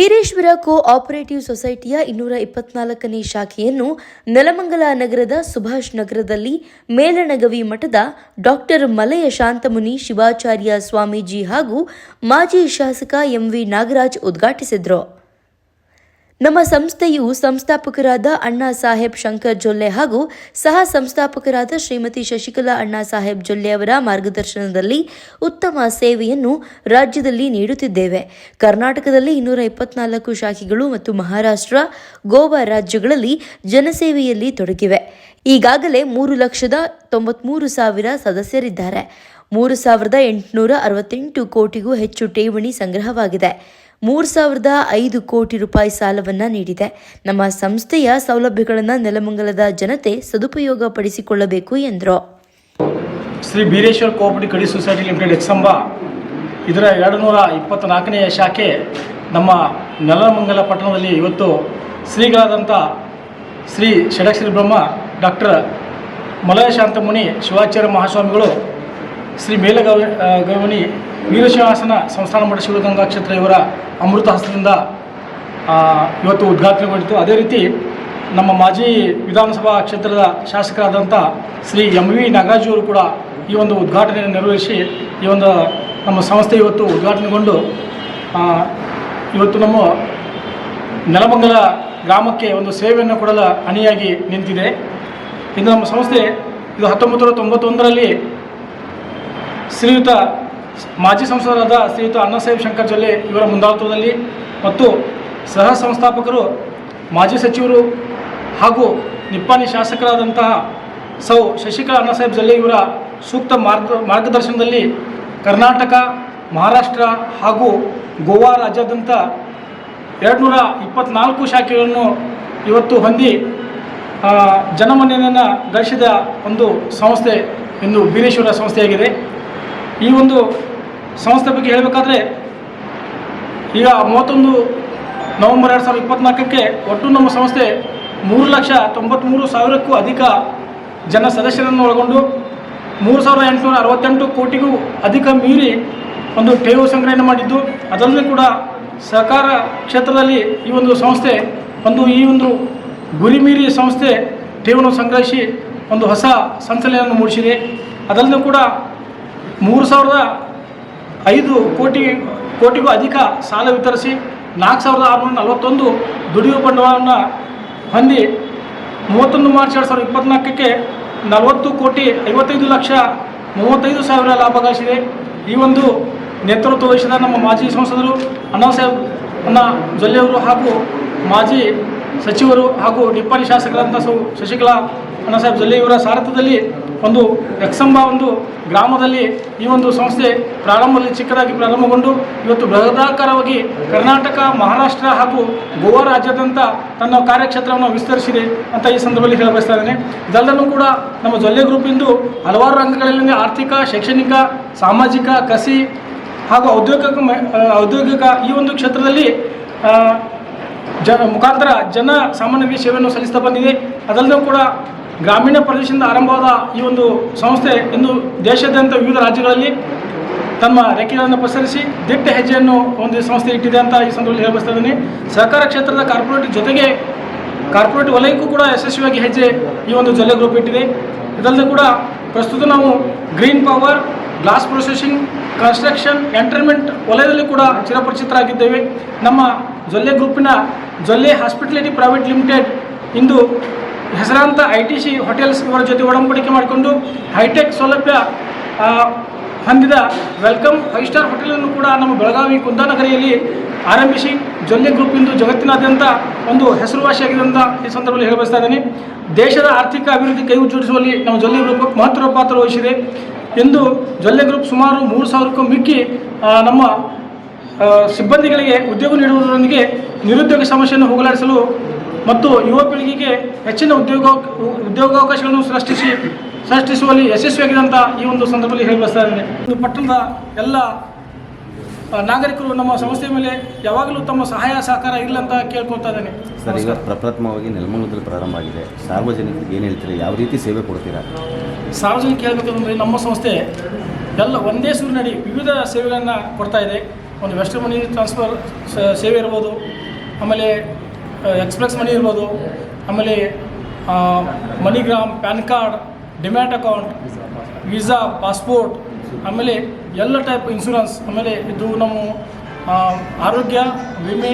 Veereshwara cooperative ಸೊಸೈಟಿಯ 224ನೇ ಶಾಖೆಯನ್ನು ನೆಲಮಂಗಲ ನಗರದ ಸುಭಾಷ್ ನಗರದಲ್ಲಿ ಮೇಲಣಗವಿ ಮಠದ ಡಾಕ್ಟರ್ ಮಲಯ ಶಾಂತಮುನಿ ಶಿವಾಚಾರ್ಯ ಸ್ವಾಮೀಜಿ ಹಾಗೂ ಮಾಜಿ ಶಾಸಕ ಎಂವಿ ನಾಗರಾಜ್ ಉದ್ಘಾಟಿಸಿದರು. ನಮ್ಮ ಸಂಸ್ಥೆಯು ಸಂಸ್ಥಾಪಕರಾದ ಅಣ್ಣಾ ಸಾಹೇಬ್ ಶಂಕರ್ ಜೊಲ್ಲೆ ಹಾಗೂ ಸಹ ಸಂಸ್ಥಾಪಕರಾದ ಶ್ರೀಮತಿ ಶಶಿಕಲಾ ಅಣ್ಣಾ ಸಾಹೇಬ್ ಜೊಲ್ಲೆ ಅವರ ಮಾರ್ಗದರ್ಶನದಲ್ಲಿ ಉತ್ತಮ ಸೇವೆಯನ್ನು ರಾಜ್ಯದಲ್ಲಿ ನೀಡುತ್ತಿದ್ದೇವೆ. ಕರ್ನಾಟಕದಲ್ಲಿ 224 ಶಾಖೆಗಳು ಮತ್ತು ಮಹಾರಾಷ್ಟ್ರ, ಗೋವಾ ರಾಜ್ಯಗಳಲ್ಲಿ ಜನಸೇವೆಯಲ್ಲಿ ತೊಡಗಿವೆ. ಈಗಾಗಲೇ 3,93,000 ಸದಸ್ಯರಿದ್ದಾರೆ. 3,868 ಕೋಟಿಗೂ ಹೆಚ್ಚು ಠೇವಣಿ ಸಂಗ್ರಹವಾಗಿದೆ. 3,005 ಕೋಟಿ ರೂಪಾಯಿ ಸಾಲವನ್ನು ನೀಡಿದೆ. ನಮ್ಮ ಸಂಸ್ಥೆಯ ಸೌಲಭ್ಯಗಳನ್ನು ನೆಲಮಂಗಲದ ಜನತೆ ಸದುಪಯೋಗ ಪಡಿಸಿಕೊಳ್ಳಬೇಕು ಎಂದರು. Shri Bireshwara cooperative credit society limited Eksamba ಇದರ 224ನೇ ಶಾಖೆ ನಮ್ಮ ನೆಲಮಂಗಲ ಪಟ್ಟಣದಲ್ಲಿ ಇವತ್ತು ಶ್ರೀಗಳಾದಂಥ ಶ್ರೀ ಷಡಕ್ಷರಿ ಬ್ರಹ್ಮ ಡಾಕ್ಟರ್ ಮಲಯ ಶಾಂತಮುನಿ ಶಿವಾಚಾರ್ಯ ಮಹಾಸ್ವಾಮಿಗಳು, ಶ್ರೀ ಮೇಲಗವನಿ ವೀರಶಿವಾಸನ ಸಂಸ್ಥಾನ ಮಠ ಶಿವಗಂಗಾ ಕ್ಷೇತ್ರ ಇವರ ಅಮೃತ ಹಸ್ತದಿಂದ ಇವತ್ತು ಉದ್ಘಾಟನೆಗೊಂಡಿತು. ಅದೇ ರೀತಿ ನಮ್ಮ ಮಾಜಿ ವಿಧಾನಸಭಾ ಕ್ಷೇತ್ರದ ಶಾಸಕರಾದಂಥ ಶ್ರೀ ಎಂವಿ ನಾಗರಾಜ್ ಅವರು ಕೂಡ ಈ ಒಂದು ಉದ್ಘಾಟನೆಯನ್ನು ನೆರವೇರಿಸಿ ಈ ಒಂದು ನಮ್ಮ ಸಂಸ್ಥೆ ಇವತ್ತು ಉದ್ಘಾಟನೆಗೊಂಡು ಇವತ್ತು ನಮ್ಮ ನೆಲಮಂಗಲ ಗ್ರಾಮಕ್ಕೆ ಒಂದು ಸೇವೆಯನ್ನು ಕೊಡಲು ಅಣಿಯಾಗಿ ನಿಂತಿದೆ. ಇದು ನಮ್ಮ ಸಂಸ್ಥೆ ಇದು 1991ರಲ್ಲಿ ಶ್ರೀಯುತ ಮಾಜಿ ಸಂಸದರಾದ ಶ್ರೀಯುತ ಅಣ್ಣಾ ಸಾಹೇಬ್ ಶಂಕರ್ ಜೊಲ್ಲೆ ಇವರ ಮುಂದಾಳತ್ವದಲ್ಲಿ ಮತ್ತು ಸಹ ಸಂಸ್ಥಾಪಕರು ಮಾಜಿ ಸಚಿವರು ಹಾಗೂ ನಿಪ್ಪಾಣಿ ಶಾಸಕರಾದಂತಹ ಸೌ ಶಶಿಕಲಾ ಅಣ್ಣಾ ಸಾಹೇಬ್ ಜೊಲ್ಲೆ ಇವರ ಸೂಕ್ತ ಮಾರ್ಗದರ್ಶನದಲ್ಲಿ ಕರ್ನಾಟಕ, ಮಹಾರಾಷ್ಟ್ರ ಹಾಗೂ ಗೋವಾ ರಾಜ್ಯಾದ್ಯಂತ 224 ಶಾಖೆಗಳನ್ನು ಇವತ್ತು ಹೊಂದಿ ಜನಮನ್ನಣೆಯನ್ನು ಗಳಿಸಿದ ಒಂದು ಸಂಸ್ಥೆ ಎಂದು ಬೀರೇಶ್ವರ ಸಂಸ್ಥೆಯಾಗಿದೆ. ಈ ಒಂದು ಸಂಸ್ಥೆ ಬಗ್ಗೆ ಹೇಳಬೇಕಾದ್ರೆ ಈಗ 31 ನವೆಂಬರ್ 2024ಕ್ಕೆ ಒಟ್ಟು ನಮ್ಮ ಸಂಸ್ಥೆ 3,93,000ಕ್ಕೂ ಅಧಿಕ ಜನ ಸದಸ್ಯರನ್ನು ಒಳಗೊಂಡು 3,868 ಕೋಟಿಗೂ ಅಧಿಕ ಮೀರಿ ಒಂದು ಠೇವು ಸಂಗ್ರಹಣೆ ಮಾಡಿದ್ದು, ಅದಲ್ಲದೆ ಕೂಡ ಸಹಕಾರ ಕ್ಷೇತ್ರದಲ್ಲಿ ಈ ಒಂದು ಸಂಸ್ಥೆ ಈ ಒಂದು ಗುರಿ ಮೀರಿ ಸಂಸ್ಥೆ ಠೇವನ್ನು ಸಂಗ್ರಹಿಸಿ ಒಂದು ಹೊಸ ಸಂಚಲನೆಯನ್ನು ಮೂಡಿಸಿದೆ. ಅದಲ್ಲದೆ ಕೂಡ 3,005 ಕೋಟಿಗೂ ಅಧಿಕ ಸಾಲ ವಿತರಿಸಿ 4,641 ದುಡಿಯುವ ಬಂಡವಾಳವನ್ನು ಹೊಂದಿ 31 ಮಾರ್ಚ್ 2024ಕ್ಕೆ 40,55,35,000 ಲಾಭ ಗಳಿಸಿದೆ. ಈ ಒಂದು ನೇತೃತ್ವ ವಹಿಸಿದ ನಮ್ಮ ಮಾಜಿ ಸಂಸದರು ಅಣ್ಣಾ ಸಾಹೇಬ್ ಜೊಲ್ಲೆ ಅವರು ಹಾಗೂ ಮಾಜಿ ಸಚಿವರು ಹಾಗೂ ನಿಪ್ಪಾಣಿ ಶಾಸಕರಂಥ ಶಶಿಕಲಾ ಅಣ್ಣಾ ಸಾಹೇಬ್ ಜೊಲ್ಲೆ ಇವರ ಸಾರಥ್ಯದಲ್ಲಿ ಒಂದು ಎಕ್ಸಂಬ ಒಂದು ಗ್ರಾಮದಲ್ಲಿ ಈ ಒಂದು ಸಂಸ್ಥೆ ಪ್ರಾರಂಭದಲ್ಲಿ ಚಿಕ್ಕದಾಗಿ ಪ್ರಾರಂಭಗೊಂಡು ಇವತ್ತು ಬೃಹದಾಕಾರವಾಗಿ ಕರ್ನಾಟಕ, ಮಹಾರಾಷ್ಟ್ರ ಹಾಗೂ ಗೋವಾ ರಾಜ್ಯಾದ್ಯಂತ ತನ್ನ ಕಾರ್ಯಕ್ಷೇತ್ರವನ್ನು ವಿಸ್ತರಿಸಿದೆ ಅಂತ ಈ ಸಂದರ್ಭದಲ್ಲಿ ಹೇಳಬಯಸ್ತಾ ಇದ್ದೇನೆ. ಇದೆಲ್ಲವೂ ಕೂಡ ನಮ್ಮ ಜೊಲ್ಲೆ ಗ್ರೂಪ್ ಇಂದು ಹಲವಾರು ರಂಗಗಳಲ್ಲಿ ಆರ್ಥಿಕ, ಶೈಕ್ಷಣಿಕ, ಸಾಮಾಜಿಕ, ಕೃಷಿ ಹಾಗೂ ಔದ್ಯೋಗಿಕ ಈ ಒಂದು ಕ್ಷೇತ್ರದಲ್ಲಿ ಮುಖಾಂತರ ಜನ ಸಾಮಾನ್ಯರಿಗೆ ಸೇವೆಯನ್ನು ಸಲ್ಲಿಸ್ತಾ ಬಂದಿದೆ. ಅದಲ್ಲದೆ ಕೂಡ ಗ್ರಾಮೀಣ ಪ್ರದೇಶದಿಂದ ಆರಂಭವಾದ ಈ ಒಂದು ಸಂಸ್ಥೆ ಇಂದು ದೇಶಾದ್ಯಂತ ವಿವಿಧ ರಾಜ್ಯಗಳಲ್ಲಿ ತಮ್ಮ ರೆಕ್ಕೆಗಳನ್ನು ಪಸರಿಸಿ ದಿಟ್ಟ ಹೆಜ್ಜೆಯನ್ನು ಒಂದು ಸಂಸ್ಥೆ ಇಟ್ಟಿದೆ ಅಂತ ಈ ಸಂದರ್ಭದಲ್ಲಿ ಹೇಳಬಯಸ್ತಾ ಇದ್ದೀನಿ. ಸಹಕಾರ ಕ್ಷೇತ್ರದ ಕಾರ್ಪೊರೇಟ್ ಜೊತೆಗೆ ಕಾರ್ಪೊರೇಟ್ ವಲಯಕ್ಕೂ ಕೂಡ ಯಶಸ್ವಿಯಾಗಿ ಹೆಜ್ಜೆ ಈ ಒಂದು ಜೊಲ್ಲೆ ಗ್ರೂಪ್ ಇಟ್ಟಿದೆ. ಇದಲ್ಲದೆ ಕೂಡ ಪ್ರಸ್ತುತ ನಾವು green power, glass processing, construction, entertainment ವಲಯದಲ್ಲಿ ಕೂಡ ಚಿರಪರಿಚಿತರಾಗಿದ್ದೇವೆ. ನಮ್ಮ ಜೊಲ್ಲೆ ಗ್ರೂಪಿನ ಜೊಲ್ಲೆ ಹಾಸ್ಪಿಟಾಲಿಟಿ ಪ್ರೈವೇಟ್ ಲಿಮಿಟೆಡ್ ಇಂದು ಹೆಸರಾಂತ ITC ಹೋಟೆಲ್ಸ್ ಇವರ ಜೊತೆ ಒಡಂಬಡಿಕೆ ಮಾಡಿಕೊಂಡು ಹೈಟೆಕ್ ಸೌಲಭ್ಯ ಹೊಂದಿದ ವೆಲ್ಕಮ್ 5 ಸ್ಟಾರ್ ಹೋಟೆಲನ್ನು ಕೂಡ ನಮ್ಮ ಬೆಳಗಾವಿ ಕುಂದಾನಗರಿಯಲ್ಲಿ ಆರಂಭಿಸಿ ಜೊಲ್ಲೆ ಗ್ರೂಪ್ ಇಂದು ಜಗತ್ತಿನಾದ್ಯಂತ ಒಂದು ಹೆಸರುವಾಸಿಯಾಗಿದೆ ಅಂತ ಈ ಸಂದರ್ಭದಲ್ಲಿ ಹೇಳಬಯಸ್ತಾ ಇದ್ದೀನಿ. ದೇಶದ ಆರ್ಥಿಕ ಅಭಿವೃದ್ಧಿ ಕೈ ಜೋಡಿಸುವಲ್ಲಿ ನಮ್ಮ ಜೊಲ್ಲೆ ಗ್ರೂಪ್ ಮಹತ್ವದ ಪಾತ್ರ ವಹಿಸಿದೆ. ಇಂದು ಜೊಲ್ಲೆ ಗ್ರೂಪ್ ಸುಮಾರು 3,000ಕ್ಕೂ ಮಿಕ್ಕಿ ನಮ್ಮ ಸಿಬ್ಬಂದಿಗಳಿಗೆ ಉದ್ಯೋಗ ನೀಡುವುದರೊಂದಿಗೆ ನಿರುದ್ಯೋಗ ಸಮಸ್ಯೆಯನ್ನು ಹೋಗಲಾಡಿಸಲು ಮತ್ತು ಯುವ ಪೀಳಿಗೆಗೆ ಹೆಚ್ಚಿನ ಉದ್ಯೋಗಾವಕಾಶಗಳನ್ನು ಸೃಷ್ಟಿಸುವಲ್ಲಿ ಯಶಸ್ವಿಯಾಗಿದೆ ಅಂತ ಈ ಒಂದು ಸಂದರ್ಭದಲ್ಲಿ ಹೇಳಬಯಸ್ತಾ ಇದ್ದೇನೆ. ಒಂದು ಪಟ್ಟಣದ ಎಲ್ಲ ನಾಗರಿಕರು ನಮ್ಮ ಸಂಸ್ಥೆ ಮೇಲೆ ಯಾವಾಗಲೂ ತಮ್ಮ ಸಹಾಯ ಸಹಕಾರ ಇರಲಿ ಅಂತ ಕೇಳ್ಕೊಳ್ತಾ ಇದ್ದೇನೆ. ಸರ್, ಈಗ ಪ್ರಪ್ರಥಮವಾಗಿ ನೆಲಮಂಗಲದಲ್ಲಿ ಪ್ರಾರಂಭ ಆಗಿದೆ. ಸಾರ್ವಜನಿಕರಿಗೆ ಏನು ಹೇಳ್ತೀರಿ, ಯಾವ ರೀತಿ ಸೇವೆ ಕೊಡ್ತೀರಾ? ಸಾರ್ವಜನಿಕ ಹೇಳಬೇಕಂದ್ರೆ ನಮ್ಮ ಸಂಸ್ಥೆ ಎಲ್ಲ ಒಂದೇ ಸೂರಿನಡಿ ವಿವಿಧ ಸೇವೆಗಳನ್ನು ಕೊಡ್ತಾ ಇದೆ. ಒಂದು ವೆಸ್ಟರ್ನ್ ಮನಿ ಟ್ರಾನ್ಸ್ಫರ್ ಸೇವೆ ಇರ್ಬೋದು, ಆಮೇಲೆ ಎಕ್ಸ್ಪ್ರೆಸ್ ಮನಿ ಇರ್ಬೋದು, ಆಮೇಲೆ MoneyGram, PAN card, demat account, visa, passport, ಆಮೇಲೆ ಎಲ್ಲ ಟೈಪ್ ಇನ್ಶೂರೆನ್ಸ್, ಆಮೇಲೆ ಇದು ನಮ್ಮ ಆರೋಗ್ಯ ವಿಮೆ